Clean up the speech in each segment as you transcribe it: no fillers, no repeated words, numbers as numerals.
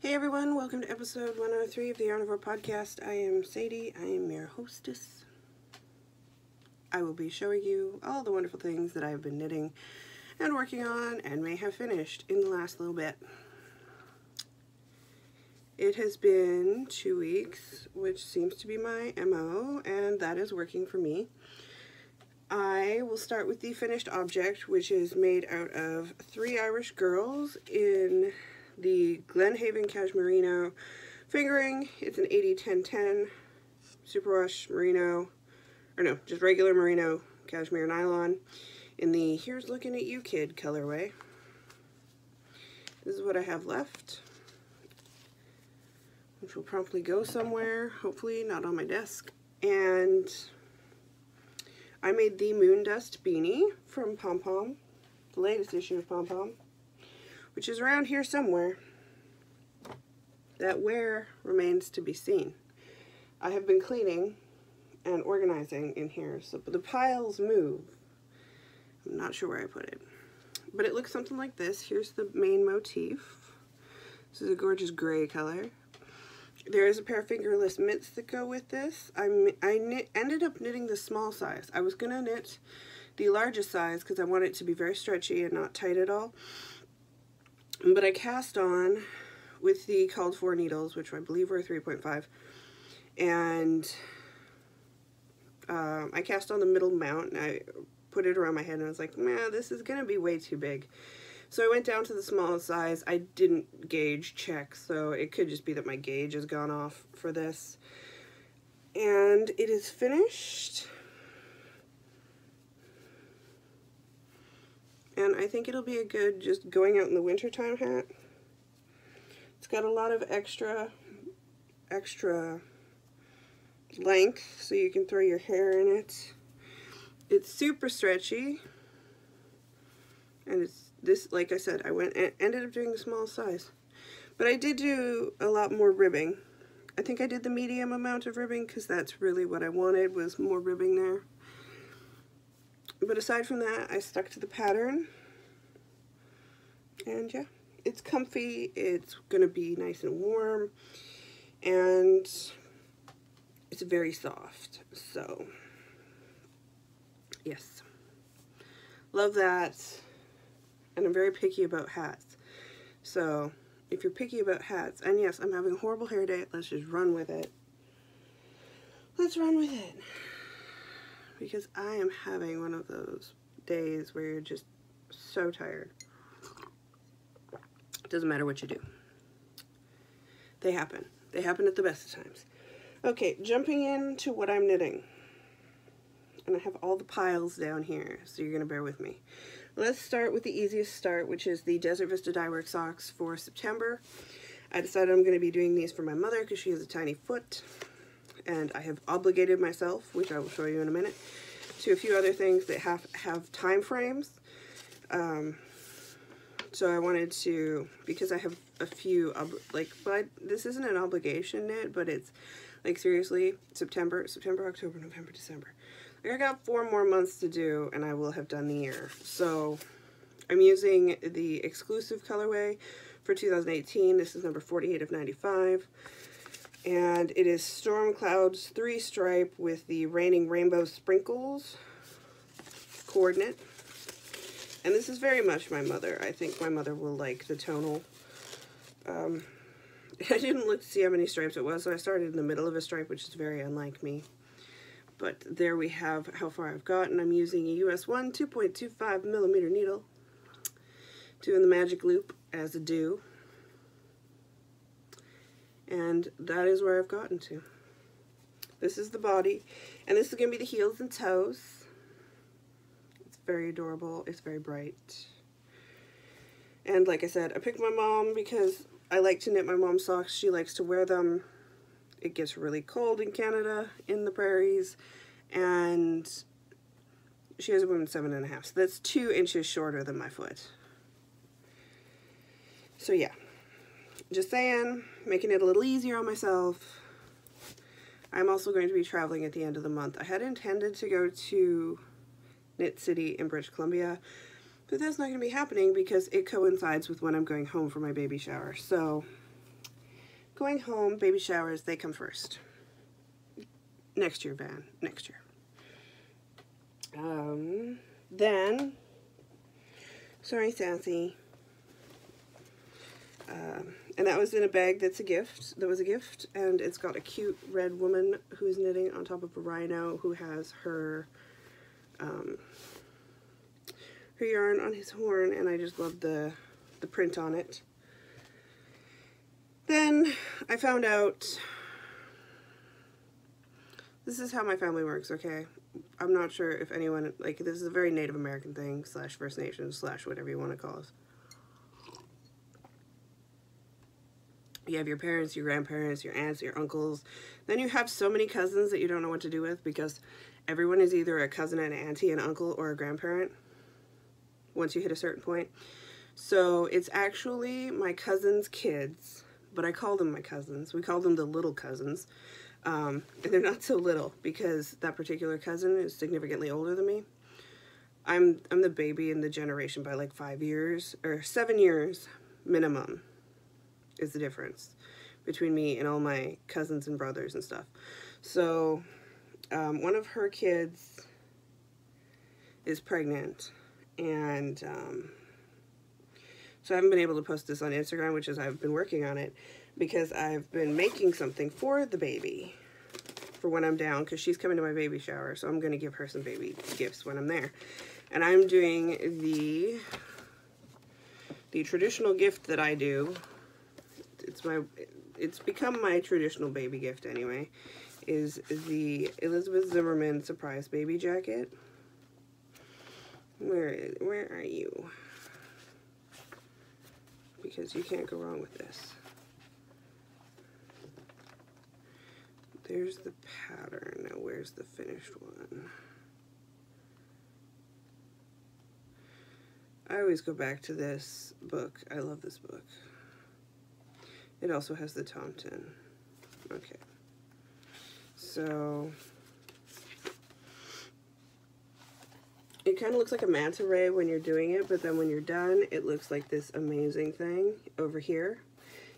Hey everyone, welcome to episode 103 of the Yarnivore Podcast. I am Sadie, I am your hostess. I will be showing you all the wonderful things that I've been knitting and working on and may have finished in the last little bit. It has been 2 weeks, which seems to be my MO, and that is working for me. I will start with the finished object, which is made out of 3 Irish girls in the Glenhaven Cashmerino fingering. It's an 80-10-10 superwash merino, or no, just regular merino cashmere nylon in the Here's Looking at You Kid colorway. This is what I have left, which will promptly go somewhere, hopefully not on my desk. And I made the Moon Dust beanie from Pom Pom, the latest issue of Pom Pom, which is around here somewhere. That where remains to be seen. I have been cleaning and organizing in here, so the piles move. I'm not sure where I put it, but it looks something like this. Here's the main motif. This is a gorgeous gray color. There is a pair of fingerless mitts that go with this. I ended up knitting the small size. I was gonna knit the largest size because I want it to be very stretchy and not tight at all. But I cast on with the called for needles, which I believe were 3.5, and I cast on the middle mount and I put it around my head and I was like, man, this is gonna be way too big. So I went down to the smallest size. I didn't gauge check, so it could just be that my gauge has gone off for this. And it is finished. And I think it'll be a good just going out in the wintertime hat. It's got a lot of extra length so you can throw your hair in it. It's super stretchy. And it's this, like I said, I ended up doing the small size. But I did do a lot more ribbing. I think I did the medium amount of ribbing because that's really what I wanted, was more ribbing there. But aside from that, I stuck to the pattern, and yeah, it's comfy, it's gonna be nice and warm, and it's very soft, so yes, love that. And I'm very picky about hats, so if you're picky about hats, and yes, I'm having a horrible hair day, let's just run with it. Let's run with it. Because I am having one of those days where you're just so tired. It doesn't matter what you do. They happen. They happen at the best of times. Okay, jumping into what I'm knitting. And I have all the piles down here, so you're going to bear with me. Let's start with the easiest start, which is the Desert Vista Dyework socks for September. I decided I'm going to be doing these for my mother because she has a tiny foot. And I have obligated myself, which I will show you in a minute, to a few other things that have time frames. So I wanted to, because I have a few, but this isn't an obligation knit, but it's like seriously, September, October, November, December. Like I got 4 more months to do and I will have done the year. So I'm using the exclusive colorway for 2018. This is number 48 of 95. And it is Storm Clouds 3-stripe with the Raining Rainbow Sprinkles coordinate. And this is very much my mother. I think my mother will like the tonal. I didn't look to see how many stripes it was, so I started in the middle of a stripe, which is very unlike me. But there we have how far I've gotten. I'm using a US 1 2.25 millimeter needle, doing the magic loop as a do. And that is where I've gotten to. This is the body, and this is going to be the heels and toes. It's very adorable. It's very bright. And like I said, I picked my mom because I like to knit my mom's socks. She likes to wear them. It gets really cold in Canada, in the prairies, and she has a women's 7.5, so that's 2 inches shorter than my foot. So yeah. Just saying, making it a little easier on myself. I'm also going to be traveling at the end of the month. I had intended to go to Knit City in British Columbia, but that's not going to be happening because it coincides with when I'm going home for my baby shower. So going home, baby showers, they come first. Next year, Van, next year. Then, sorry, Sassy. And that was in a bag that's a gift. That was a gift, and it's got a cute red woman who's knitting on top of a rhino who has her her yarn on his horn, and I just love the print on it. Then I found out, this is how my family works, okay? I'm not sure if anyone, like, this is a very Native American thing, slash First Nations, slash whatever you want to call us. You have your parents, your grandparents, your aunts, your uncles. Then you have so many cousins that you don't know what to do with, because everyone is either a cousin, an auntie, an uncle, or a grandparent once you hit a certain point. So it's actually my cousin's kids, but I call them my cousins. We call them the little cousins. And they're not so little, because that particular cousin is significantly older than me. I'm the baby in the generation by like 5 years, or 7 years minimum is the difference between me and all my cousins and brothers and stuff. So one of her kids is pregnant, and so I haven't been able to post this on Instagram, which is I've been working on it, because I've been making something for the baby for when I'm down, because she's coming to my baby shower, so I'm going to give her some baby gifts when I'm there. And I'm doing the traditional gift that I do. It's become my traditional baby gift anyway, is the Elizabeth Zimmerman surprise baby jacket. Where are you? Because you can't go wrong with this. There's the pattern. Now where's the finished one? I always go back to this book. I love this book. It also has the Tomten. Okay. So it kind of looks like a manta ray when you're doing it, but then when you're done, it looks like this amazing thing over here.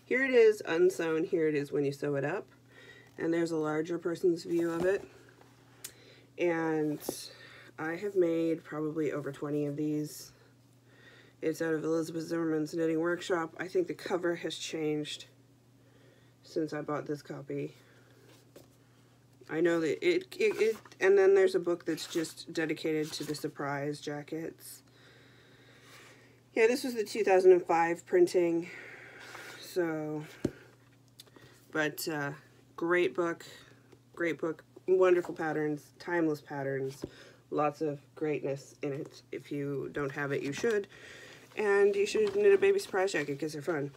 Here it is unsewn, here it is when you sew it up. And there's a larger person's view of it. And I have made probably over 20 of these. It's out of Elizabeth Zimmerman's Knitting Workshop. I think the cover has changed since I bought this copy. I know that it and then there's a book that's just dedicated to the surprise jackets. Yeah, this was the 2005 printing. So, but great book, wonderful patterns, timeless patterns, lots of greatness in it. If you don't have it, you should. And you should knit a baby surprise jacket because they're fun.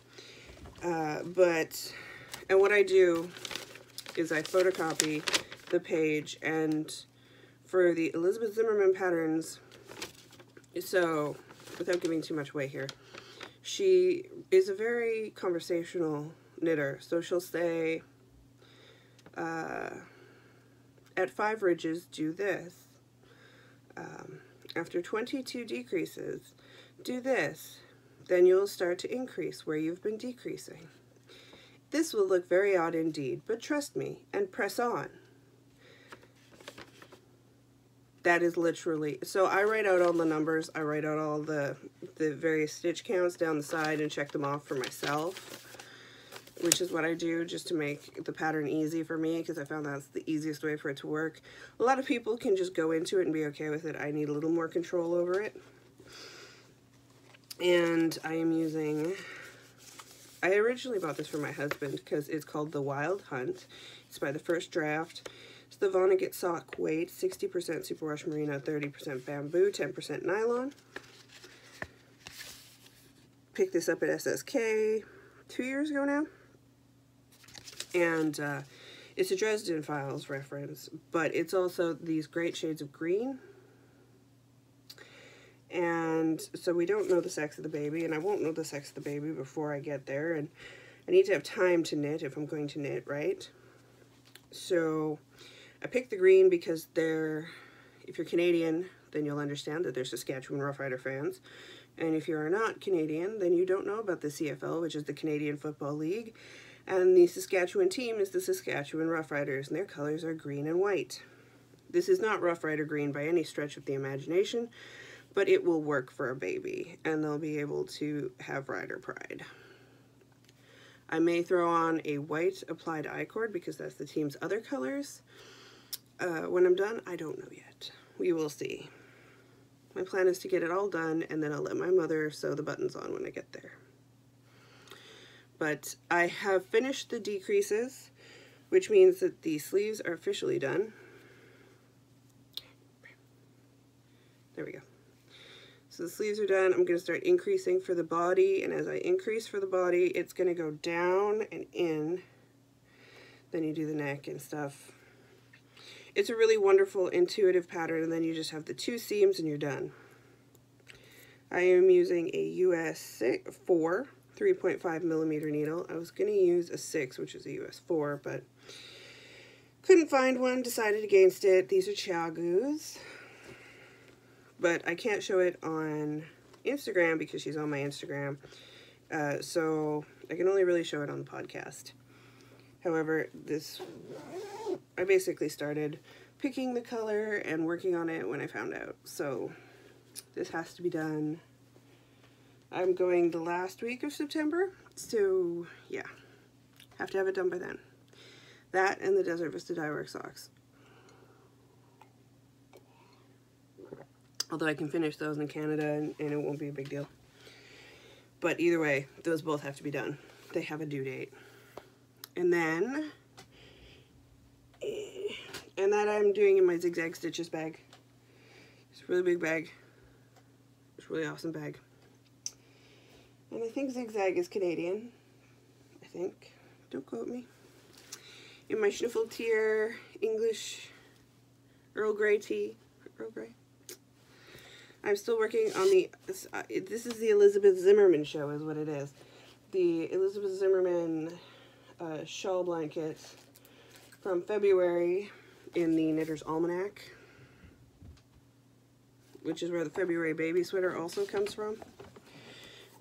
And what I do is I photocopy the page, and for the Elizabeth Zimmerman patterns, so without giving too much away here, she is a very conversational knitter. So she'll say, at 5 ridges, do this. After 22 decreases, do this. Then you'll start to increase where you've been decreasing. This will look very odd indeed, but trust me and press on. That is literally, so I write out all the numbers, I write out all the various stitch counts down the side and check them off for myself, which is what I do just to make the pattern easy for me, because I found that's the easiest way for it to work. A lot of people can just go into it and be okay with it. I need a little more control over it. And I am using, I originally bought this for my husband because it's called The Wild Hunt. It's by The First Draft. It's the Vonnegut sock weight, 60% superwash merino, 30% bamboo, 10% nylon. Picked this up at SSK 2 years ago now. And it's a Dresden Files reference, but it's also these great shades of green. And so we don't know the sex of the baby, and I won't know the sex of the baby before I get there, and I need to have time to knit if I'm going to knit, right? So I picked the green because if you're Canadian, then you'll understand that they're Saskatchewan Roughrider fans. And if you are not Canadian, then you don't know about the CFL, which is the Canadian Football League. And the Saskatchewan team is the Saskatchewan Rough Riders, and their colors are green and white. This is not Rough Rider green by any stretch of the imagination, but it will work for a baby, and they'll be able to have rider pride. I may throw on a white applied I-cord because that's the team's other colors. When I'm done, I don't know yet. We will see. My plan is to get it all done, and then I'll let my mother sew the buttons on when I get there. But I have finished the decreases, which means that the sleeves are officially done. There we go. So the sleeves are done. I'm going to start increasing for the body, and as I increase for the body, it's going to go down and in. Then you do the neck and stuff. It's a really wonderful, intuitive pattern, and then you just have the 2 seams and you're done. I am using a US 4 3.5 millimeter needle. I was going to use a 6, which is a US 4, but couldn't find one, decided against it. These are Chiagu's, but I can't show it on Instagram because she's on my Instagram, so I can only really show it on the podcast. However, I basically started picking the color and working on it when I found out, so this has to be done. I'm going the last week of September, so yeah, have to have it done by then. That and the Desert Vista Dyework socks. Although I can finish those in Canada and it won't be a big deal. But either way, those both have to be done. They have a due date. And then, that I'm doing in my Zigzag Stitches bag. It's a really big bag. It's a really awesome bag. And I think Zigzag is Canadian. I think. Don't quote me. In my Schnuffeltier English Earl Grey tea. Earl Grey. I'm still working on this is the Elizabeth Zimmerman show is what it is. The Elizabeth Zimmerman shawl blanket from February in the Knitter's Almanac, which is where the February baby sweater also comes from.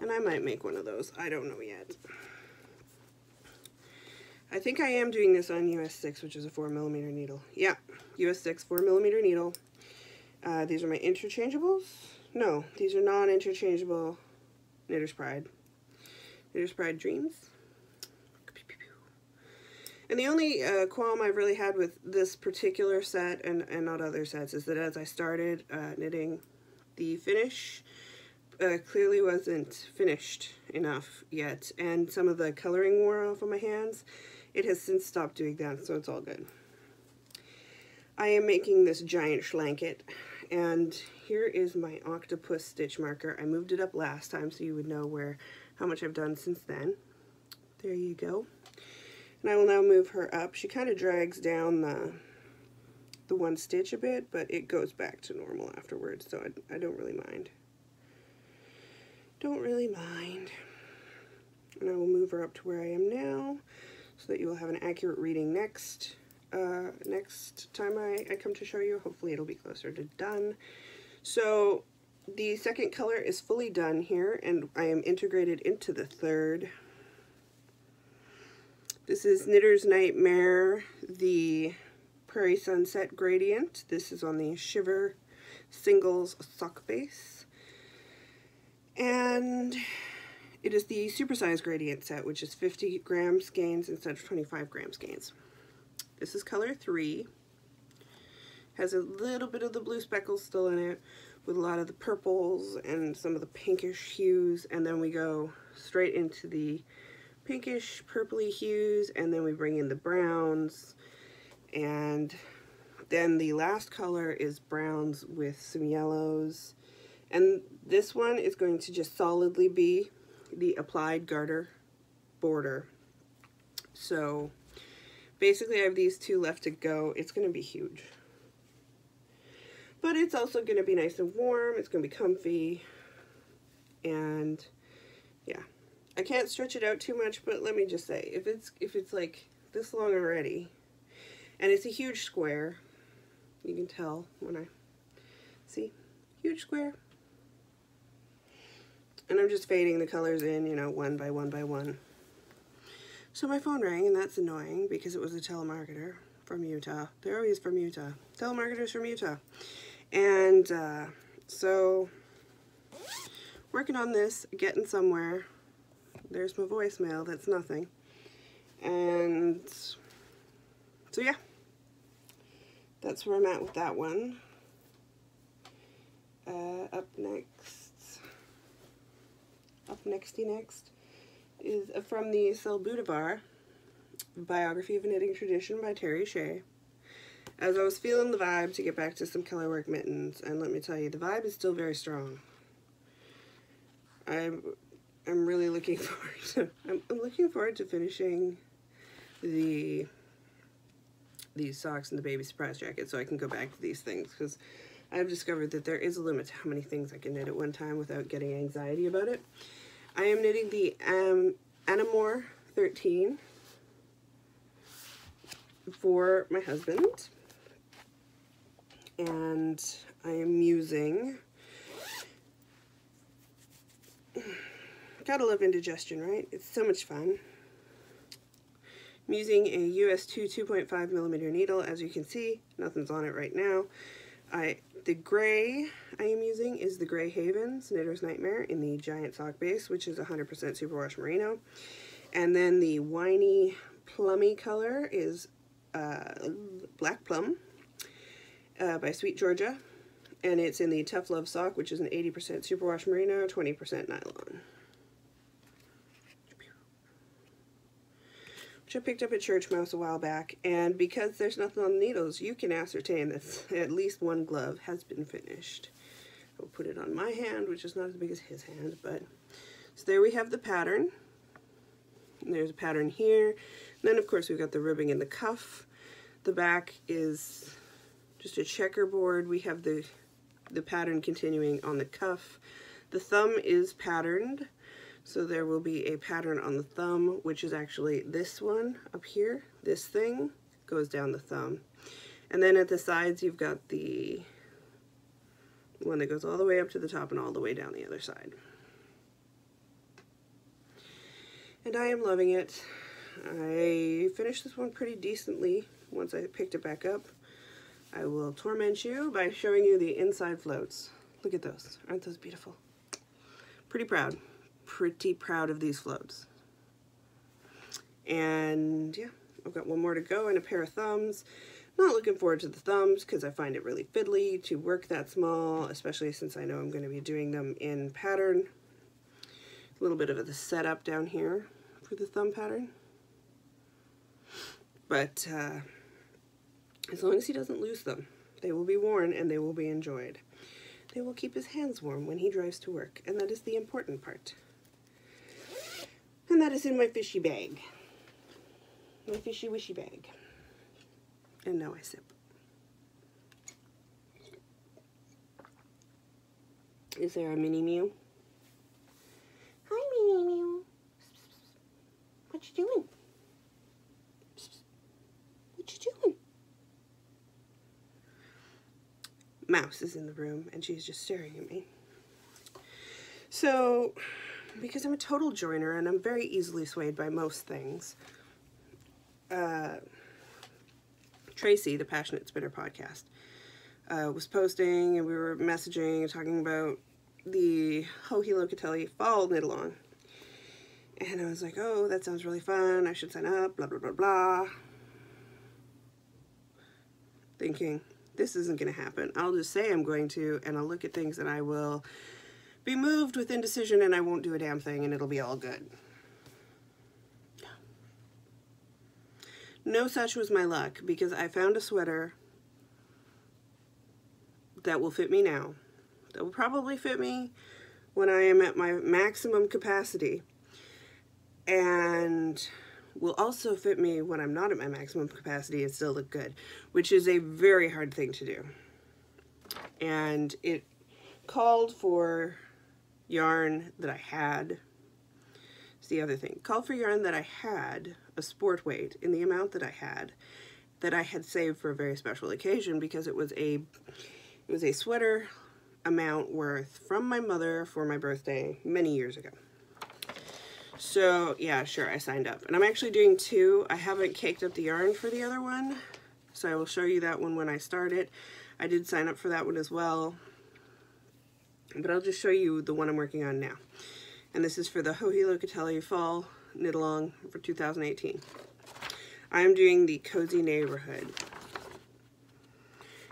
And I might make one of those. I don't know yet. I think I am doing this on US 6, which is a 4 millimeter needle. Yeah, US 6 4 millimeter needle. These are my interchangeables. No, these are non-interchangeable Knitter's Pride. Knitter's Pride Dreams. And the only qualm I've really had with this particular set and not other sets is that as I started knitting, the finish clearly wasn't finished enough yet, and some of the coloring wore off on my hands. It has since stopped doing that, so it's all good. I am making this giant schlanket, and here is my octopus stitch marker. I moved it up last time so you would know how much I've done since then. There you go. And I will now move her up. She kind of drags down the one stitch a bit, but it goes back to normal afterwards, so I don't really mind. Don't really mind. And I will move her up to where I am now so that you will have an accurate reading next time I come to show you. Hopefully it'll be closer to done. So the second color is fully done here, and I am integrated into the third. This is Knitter's Nightmare, the Prairie Sunset Gradient. This is on the Shiver Singles sock base. And it is the supersize gradient set, which is 50 gram skeins instead of 25 gram skeins. This is color 3. Has a little bit of the blue speckles still in it, with a lot of the purples and some of the pinkish hues, and then we go straight into the pinkish purpley hues, and then we bring in the browns, and then the last color is browns with some yellows. And this one is going to just solidly be the applied garter border. So basically I have these two left to go. It's going to be huge. But it's also going to be nice and warm. It's going to be comfy. And yeah, I can't stretch it out too much, but let me just say, if it's like this long already, and it's a huge square, you can tell when I see, huge square. And I'm just fading the colors in, you know, one by one by one. So my phone rang, and that's annoying because it was a telemarketer from Utah. They're always from Utah. Telemarketers from Utah. And so working on this, getting somewhere. There's my voicemail, that's nothing. And so yeah, that's where I'm at with that one. Up next is from the Cell Boudivar, Biography of a Knitting Tradition by Terry Shea. As I was feeling the vibe to get back to some colorwork mittens, and let me tell you, the vibe is still very strong. I'm really looking forward to, I'm looking forward to finishing these socks and the baby surprise jacket so I can go back to these things, because I've discovered that there is a limit to how many things I can knit at one time without getting anxiety about it. I am knitting the Anamore 13 for my husband, and I am using, gotta love indigestion, right? It's so much fun. I'm using a US 2.5 millimeter needle. As you can see, nothing's on it right now. The gray I am using is the Grey Havens Knitter's Nightmare in the Giant Sock Base, which is 100% superwash merino. And then the winey plummy color is Black Plum by Sweet Georgia. And it's in the Tough Love Sock, which is an 80% superwash merino, 20% nylon. Which I picked up at Church Mouse a while back, and because there's nothing on the needles, you can ascertain that at least one glove has been finished. I'll put it on my hand, which is not as big as his hand, but so there we have the pattern. And there's a pattern here. And then of course we've got the ribbing in the cuff. The back is just a checkerboard. We have the pattern continuing on the cuff. The thumb is patterned. So there will be a pattern on the thumb, which is actually this one up here. This thing goes down the thumb. And then at the sides, you've got the one that goes all the way up to the top and all the way down the other side. And I am loving it. I finished this one pretty decently once I picked it back up. I will torment you by showing you the inside floats. Look at those. Aren't those beautiful? Pretty proud. Pretty proud of these floats. And yeah, I've got one more to go and a pair of thumbs. Not looking forward to the thumbs because I find it really fiddly to work that small, especially since I know I'm going to be doing them in pattern. A little bit of the setup down here for the thumb pattern. But as long as he doesn't lose them, they will be worn and they will be enjoyed. They will keep his hands warm when he drives to work, and that is the important part. And that is in my fishy bag. My fishy wishy bag. And now I sip. Is there a mini mew? Hi, mini mew. What you doing? What you doing? Mouse is in the room and she's just staring at me. So, because I'm a total joiner and I'm very easily swayed by most things, Tracy, the Passionate Spinner podcast, was posting and we were messaging and talking about the Joji Locatelli Fall Knit Along. And I was like, oh, that sounds really fun. I should sign up, blah, blah, blah, blah. Thinking, this isn't going to happen. I'll just say I'm going to, and I'll look at things and I will be moved with indecision and I won't do a damn thing and it'll be all good. No such was my luck, because I found a sweater that will fit me now. That will probably fit me when I am at my maximum capacity, and will also fit me when I'm not at my maximum capacity and still look good, which is a very hard thing to do. And it called for yarn that I had. It's the other thing. It called for yarn that I had, a sport weight, in the amount that I had saved for a very special occasion, because it was a sweater amount worth from my mother for my birthday many years ago. So yeah, sure, I signed up. And I'm actually doing 2. I haven't caked up the yarn for the other one, so I will show you that one when I start it. I did sign up for that one as well, but I'll just show you the one I'm working on now. And this is for the Joji Locatelli Fall Knit Along for 2018. I'm doing the Cozy Neighborhood.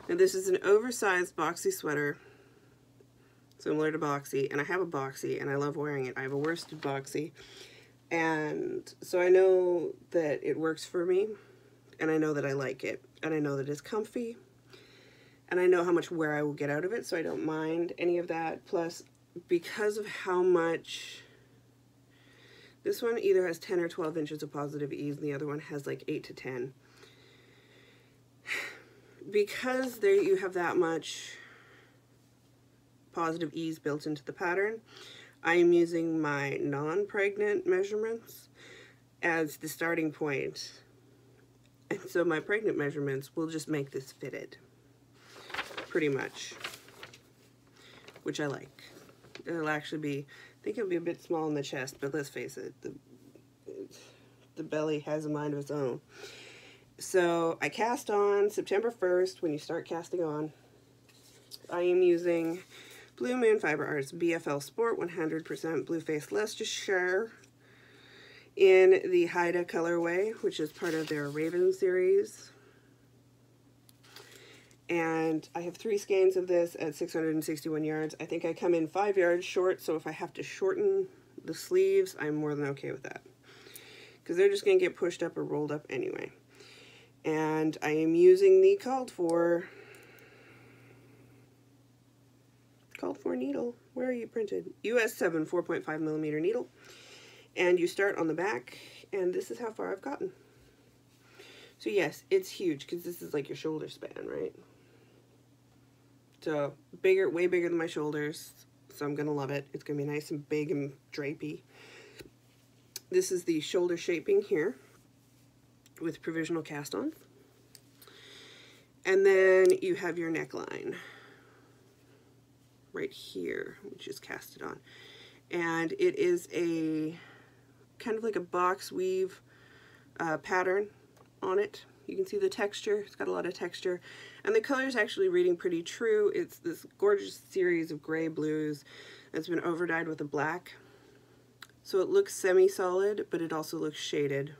Now this is an oversized boxy sweater, similar to boxy, and I have a boxy and I love wearing it. I have a worsted boxy, and so I know that it works for me, and I know that I like it, and I know that it's comfy, and I know how much wear I will get out of it, so I don't mind any of that. Plus, because of how much, this one either has 10 or 12 inches of positive ease, and the other one has like 8 to 10. Because there you have that much positive ease built into the pattern, I am using my non-pregnant measurements as the starting point, and so my pregnant measurements will just make this fitted, pretty much, which I like. It'll actually be, I think it'll be a bit small in the chest, but let's face it, the belly has a mind of its own. So I cast on September 1st. When you start casting on, I am using Blue Moon Fiber Arts BFL Sport 100% Blue Face Leicestershire in the Haida colorway, which is part of their Raven series. And I have 3 skeins of this at 661 yards. I think I come in 5 yards short, so if I have to shorten the sleeves, I'm more than okay with that, because they're just going to get pushed up or rolled up anyway. And I am using the called for needle. Where are you printed? US 7 4.5 millimeter needle. And you start on the back, and this is how far I've gotten. So yes, it's huge, because this is like your shoulder span, right? So bigger, way bigger than my shoulders, so I'm gonna love it. It's gonna be nice and big and drapey. This is the shoulder shaping here with provisional cast-ons. And then you have your neckline right here, which is casted on. And it is a kind of like a box weave pattern on it. You can see the texture. It's got a lot of texture. And the color is actually reading pretty true. It's this gorgeous series of gray blues that's been overdyed with a black. So it looks semi-solid, but it also looks shaded.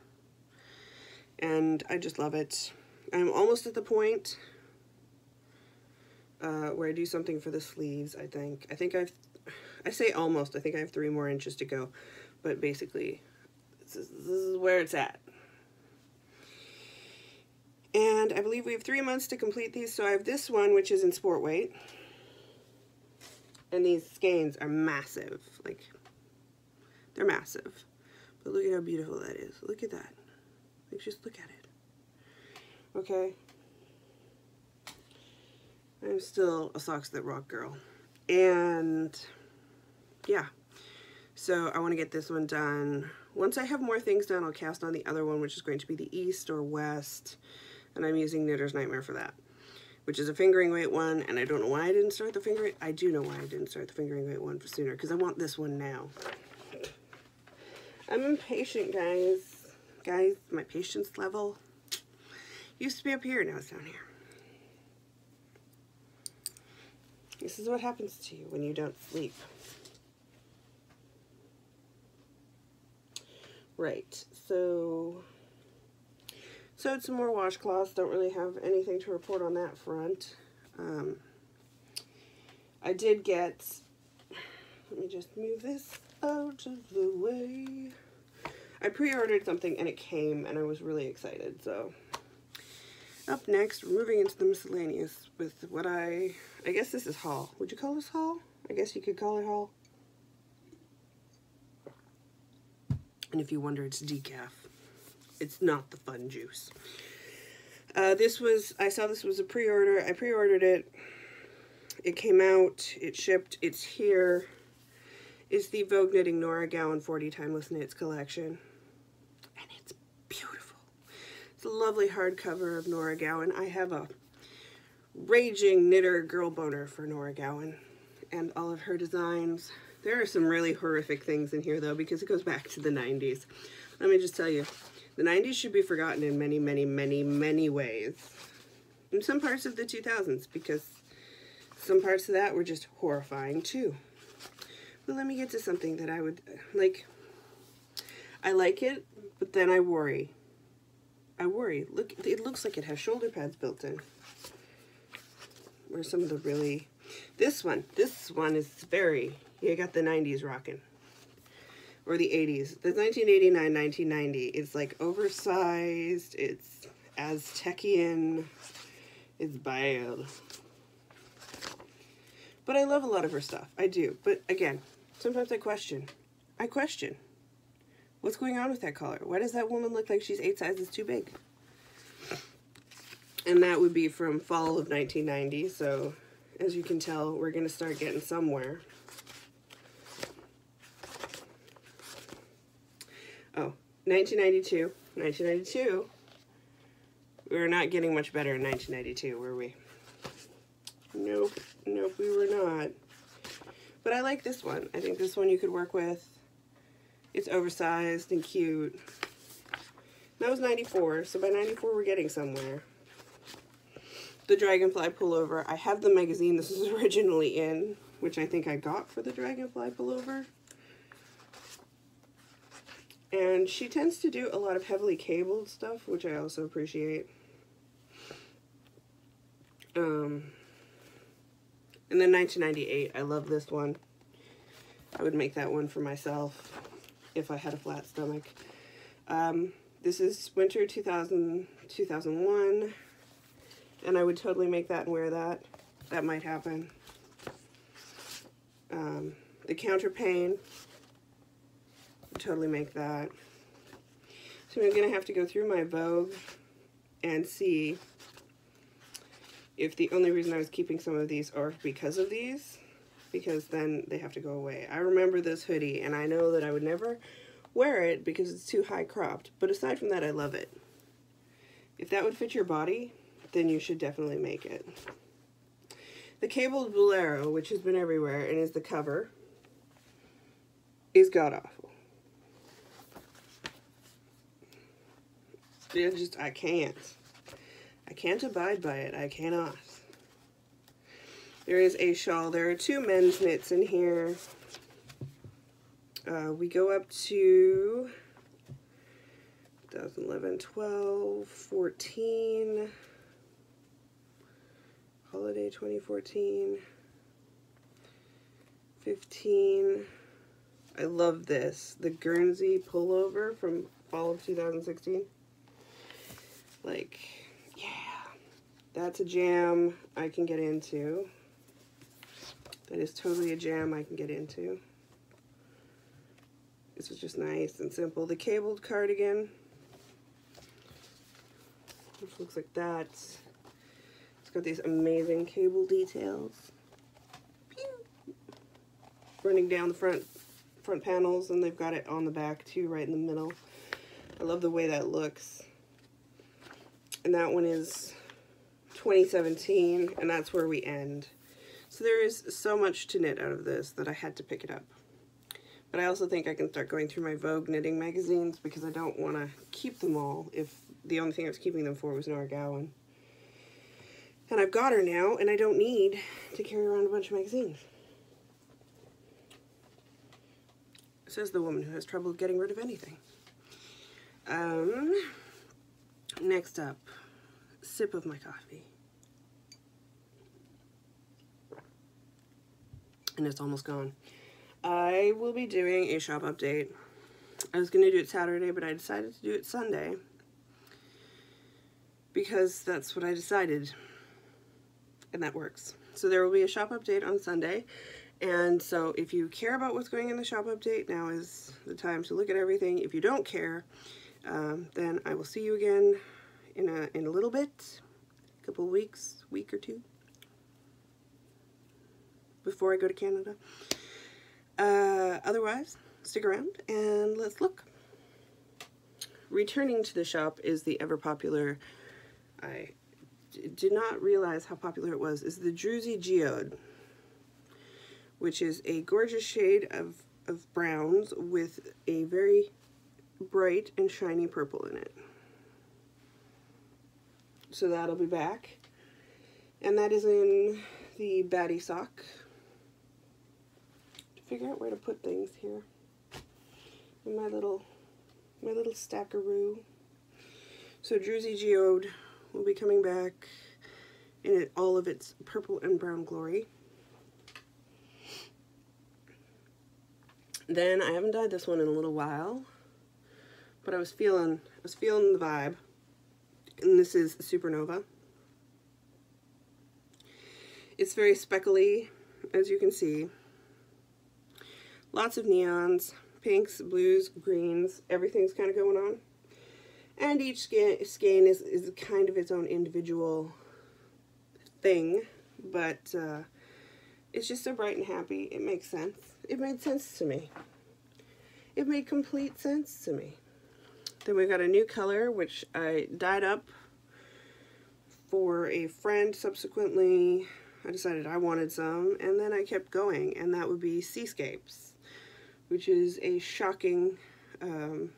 And I just love it. I'm almost at the point where I do something for the sleeves, I think. I say almost, I think I have 3 more inches to go. But basically, this is where it's at. And I believe we have 3 months to complete these. So I have this one, which is in sport weight. And these skeins are massive. Like, they're massive. But look at how beautiful that is. Look at that. Like, just look at it. Okay. I'm still a Socks That Rock girl. And, yeah. So I want to get this one done. Once I have more things done, I'll cast on the other one, which is going to be the East or West. And I'm using Knitter's Nightmare for that, which is a fingering weight one, and I don't know why I didn't start the fingering. I do know why I didn't start the fingering weight one for sooner, because I want this one now. I'm impatient, guys. Guys, my patience level used to be up here, now it's down here. This is what happens to you when you don't sleep. Right, so sewed some more washcloths. Don't really have anything to report on that front. I did get, let me just move this out of the way. I pre-ordered something and it came and I was really excited. So up next, we're moving into the miscellaneous with what I guess this is haul. Would you call this haul? I guess you could call it haul. And if you wonder, it's decaf. It's not the fun juice. I saw this was a pre-order. I pre-ordered it. It came out. It shipped. It's here. It's the Vogue Knitting Nora Gowan 40 Timeless Knits collection. And it's beautiful. It's a lovely hardcover of Nora Gowan. I have a raging knitter girl boner for Nora Gowan. and all of her designs. There are some really horrific things in here though, because it goes back to the 90s. Let me just tell you, the 90s should be forgotten in many, many, many, many ways. In some parts of the 2000s, because some parts of that were just horrifying too. But let me get to something that I would, like, I like it, but then I worry. I worry. Look, it looks like it has shoulder pads built in. Where some of the really, this one is very, you got the 90s rocking. Or the 80s. The 1989, 1990, it's like oversized, it's Aztecian, it's bad. But I love a lot of her stuff. I do. But again, sometimes I question. What's going on with that collar? Why does that woman look like she's 8 sizes too big? And that would be from fall of 1990. So as you can tell, we're going to start getting somewhere. Oh, 1992. 1992. We were not getting much better in 1992, were we? Nope, we were not. But I like this one. I think this one you could work with. It's oversized and cute. That was 94, so by 94 we're getting somewhere. The Dragonfly pullover. I have the magazine this is originally in, which I think I got for the Dragonfly pullover. And she tends to do a lot of heavily cabled stuff, which I also appreciate. And then 1998, I love this one. I would make that one for myself if I had a flat stomach. This is winter 2000, 2001, and I would totally make that and wear that. That might happen. The Counterpane, would totally make that. So I'm gonna have to go through my Vogue and see if the only reason I was keeping some of these are because of these, because then they have to go away. I remember this hoodie, and I know that I would never wear it because it's too high cropped, but aside from that, I love it. If that would fit your body, then you should definitely make it. The cabled bolero, which has been everywhere and is the cover, is god-awful. I can't abide by it. I cannot. There is a shawl. There are 2 men's knits in here. We go up to 2011, 12, 14, holiday 2014, 15. I love this. The Guernsey pullover from fall of 2016. Like, yeah, that's a jam I can get into. That is totally a jam I can get into. This was just nice and simple. The cabled cardigan, which looks like that. It's got these amazing cable details. Pew! Running down the front panels, and they've got it on the back too, right in the middle. I love the way that looks. And that one is 2017, and that's where we end. So there is so much to knit out of this that I had to pick it up. But I also think I can start going through my Vogue knitting magazines because I don't want to keep them all if the only thing I was keeping them for was Nora Gowan. And I've got her now, and I don't need to carry around a bunch of magazines. Says the woman who has trouble getting rid of anything. Next up, sip of my coffee. And it's almost gone. I will be doing a shop update. I was going to do it Saturday, but I decided to do it Sunday. Because that's what I decided. And that works. So there will be a shop update on Sunday. And so if you care about what's going in the shop update, now is the time to look at everything. If you don't care, then I will see you again in a little bit, a couple of weeks, week or two, before I go to Canada. Otherwise, stick around and let's look. Returning to the shop is the ever popular, I did not realize how popular it was, is the Druzy Geode. which is a gorgeous shade of browns with a very bright and shiny purple in it. So that'll be back. And that is in the Baddie sock. To figure out where to put things here. In my little stackaroo. So Druzy Geode will be coming back in all of its purple and brown glory. Then I haven't dyed this one in a little while, but I was feeling the vibe. And this is Supernova. It's very speckly, as you can see. Lots of neons, pinks, blues, greens, everything's kind of going on. And each skein is kind of its own individual thing, but it's just so bright and happy. It makes sense. It made sense to me. It made complete sense to me. Then we got a new color, which I dyed up for a friend. Subsequently, I decided I wanted some, and then I kept going, and that would be Seascapes, which is a shocking, kind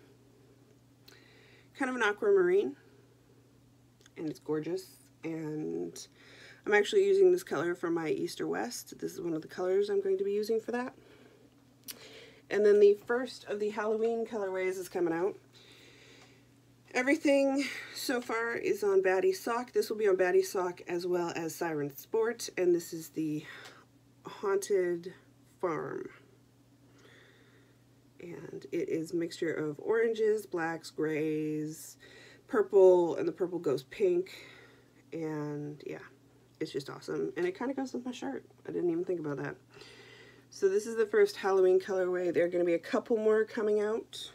of an aquamarine, and it's gorgeous. And I'm actually using this color from my East or West. This is one of the colors I'm going to be using for that. And then the first of the Halloween colorways is coming out. Everything so far is on Baddie sock. This will be on Baddie sock as well as Siren Sport, and this is the Haunted Farm. And it is a mixture of oranges, blacks, grays, purple, and the purple goes pink. And yeah, it's just awesome. And it kind of goes with my shirt. I didn't even think about that. So this is the first Halloween colorway. There are going to be a couple more coming out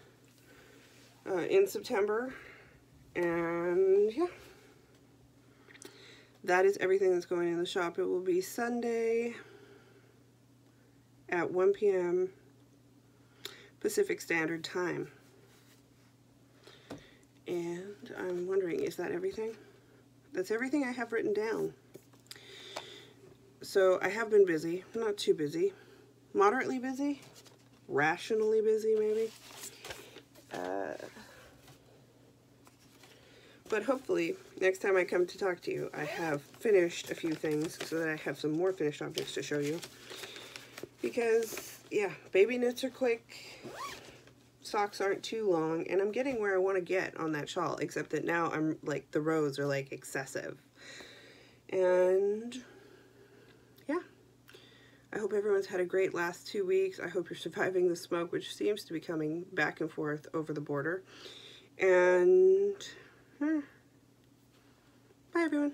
in September. And yeah, that is everything that's going in the shop. It will be Sunday at 1 p.m. Pacific Standard Time. And I'm wondering, is that everything? That's everything I have written down. So I have been busy, not too busy, moderately busy, rationally busy maybe. But hopefully, next time I come to talk to you, I have finished a few things so that I have some more finished objects to show you. Because, yeah, baby knits are quick, socks aren't too long, and I'm getting where I want to get on that shawl, except that now I'm, like, the rows are, like, excessive. And, yeah. I hope everyone's had a great last 2 weeks. I hope you're surviving the smoke, which seems to be coming back and forth over the border. And... bye, everyone.